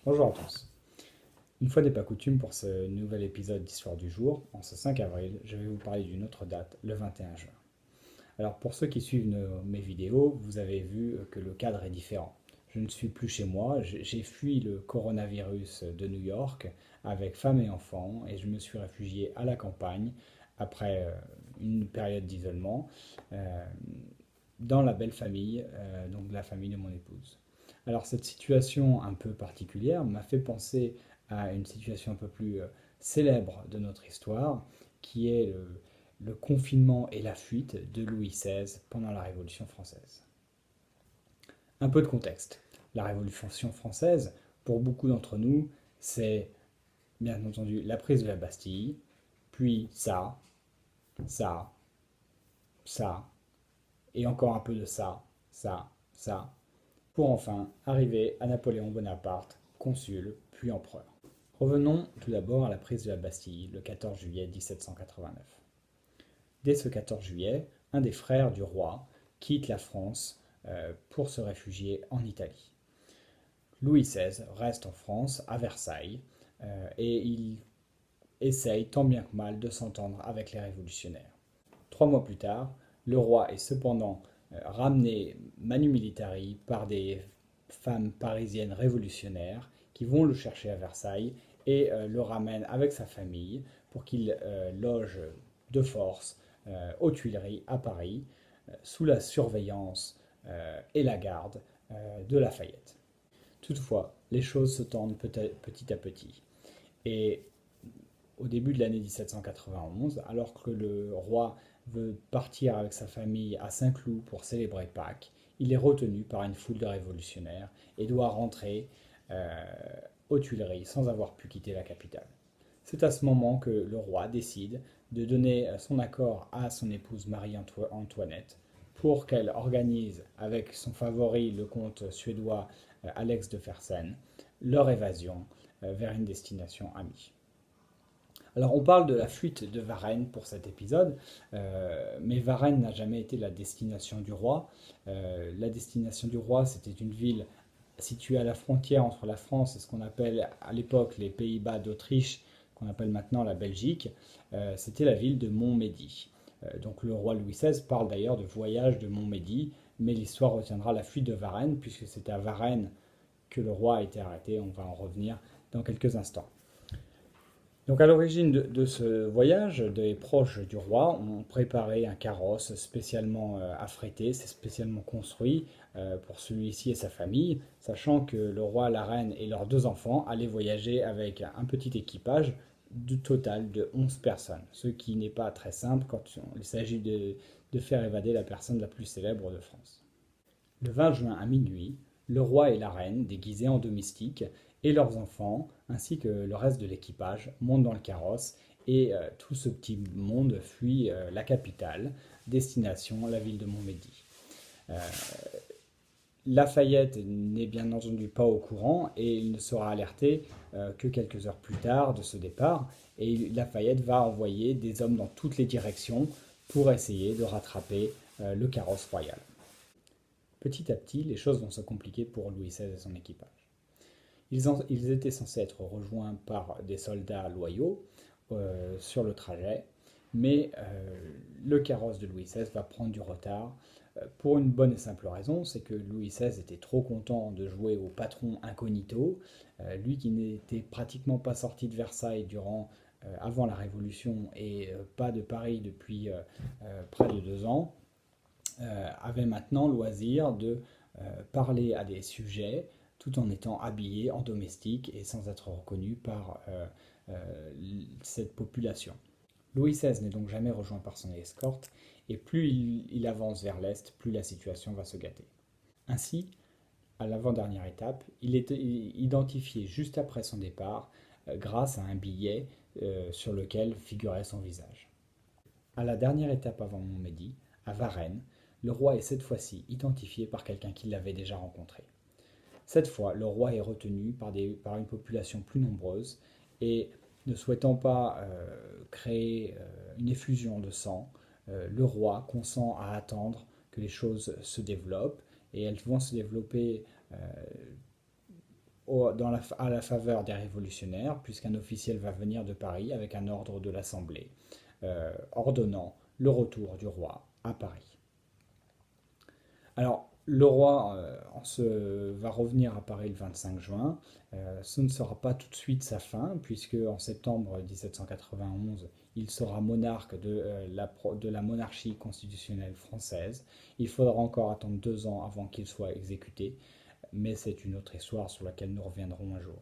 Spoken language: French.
Bonjour à tous. Une fois n'est pas coutume pour ce nouvel épisode d'Histoire du jour, en ce 5 avril, je vais vous parler d'une autre date, le 21 juin. Alors pour ceux qui suivent mes vidéos, vous avez vu que le cadre est différent. Je ne suis plus chez moi, j'ai fui le coronavirus de New York avec femme et enfants et je me suis réfugié à la campagne après une période d'isolement euh, dans la belle famille, donc la famille de mon épouse. Alors cette situation un peu particulière m'a fait penser à une situation un peu plus célèbre de notre histoire, qui est le confinement et la fuite de Louis XVI pendant la Révolution française. Un peu de contexte. La Révolution française, pour beaucoup d'entre nous, c'est bien entendu la prise de la Bastille, puis ça, ça, et encore un peu de ça, pour enfin arriver à Napoléon Bonaparte, consul, puis empereur. Revenons tout d'abord à la prise de la Bastille le 14 juillet 1789. Dès ce 14 juillet, un des frères du roi quitte la France pour se réfugier en Italie. Louis XVI reste en France, à Versailles, et il essaye tant bien que mal de s'entendre avec les révolutionnaires. 3 mois plus tard, le roi est cependant ramené manu militari par des femmes parisiennes révolutionnaires qui vont le chercher à Versailles et le ramènent avec sa famille pour qu'il loge de force aux Tuileries à Paris sous la surveillance et la garde de Lafayette. Toutefois, les choses se tendent petit à petit. Et au début de l'année 1791, alors que le roi veut partir avec sa famille à Saint-Cloud pour célébrer Pâques, il est retenu par une foule de révolutionnaires et doit rentrer euh, aux Tuileries sans avoir pu quitter la capitale. C'est à ce moment que le roi décide de donner son accord à son épouse Marie-Antoinette pour qu'elle organise avec son favori, le comte suédois Alex de Fersen, leur évasion vers une destination amie. Alors on parle de la fuite de Varennes pour cet épisode, mais Varennes n'a jamais été la destination du roi. La destination du roi, c'était une ville située à la frontière entre la France et ce qu'on appelle à l'époque les Pays-Bas d'Autriche, qu'on appelle maintenant la Belgique. C'était la ville de Montmédy. Donc le roi Louis XVI parle d'ailleurs de voyage de Montmédy, mais l'histoire retiendra la fuite de Varennes, puisque c'était à Varennes que le roi a été arrêté. On va en revenir dans quelques instants. Donc à l'origine de ce voyage, des proches du roi ont préparé un carrosse spécialement affrété, c'est spécialement construit pour celui-ci et sa famille, sachant que le roi, la reine et leurs 2 enfants allaient voyager avec un petit équipage du total de 11 personnes, ce qui n'est pas très simple quand il s'agit de faire évader la personne la plus célèbre de France. Le 20 juin à minuit, le roi et la reine, déguisés en domestiques, et leurs enfants, ainsi que le reste de l'équipage, montent dans le carrosse et tout ce petit monde fuit la capitale, destination la ville de Montmédy. Euh, Lafayette n'est bien entendu pas au courant et il ne sera alerté que quelques heures plus tard de ce départ. Et Lafayette va envoyer des hommes dans toutes les directions pour essayer de rattraper le carrosse royal. Petit à petit, les choses vont se compliquer pour Louis XVI et son équipage. Ils étaient censés être rejoints par des soldats loyaux sur le trajet, mais le carrosse de Louis XVI va prendre du retard pour une bonne et simple raison, c'est que Louis XVI était trop content de jouer au patron incognito, lui qui n'était pratiquement pas sorti de Versailles avant la Révolution et pas de Paris depuis près de 2 ans, avait maintenant loisir de parler à des sujets tout en étant habillé en domestique et sans être reconnu par cette population. Louis XVI n'est donc jamais rejoint par son escorte, et plus il avance vers l'est, plus la situation va se gâter. Ainsi, à l'avant-dernière étape, il est identifié juste après son départ grâce à un billet sur lequel figurait son visage. À la dernière étape avant Montmédy, à Varennes, le roi est cette fois-ci identifié par quelqu'un qui l'avait déjà rencontré. Cette fois, le roi est retenu par une population plus nombreuse et ne souhaitant pas créer une effusion de sang, le roi consent à attendre que les choses se développent et elles vont se développer à la faveur des révolutionnaires, puisqu'un officiel va venir de Paris avec un ordre de l'Assemblée ordonnant le retour du roi à Paris. Alors, le roi va revenir à Paris le 25 juin. Ce ne sera pas tout de suite sa fin, puisque en septembre 1791, il sera monarque de la monarchie constitutionnelle française. Il faudra encore attendre 2 ans avant qu'il soit exécuté, mais c'est une autre histoire sur laquelle nous reviendrons un jour.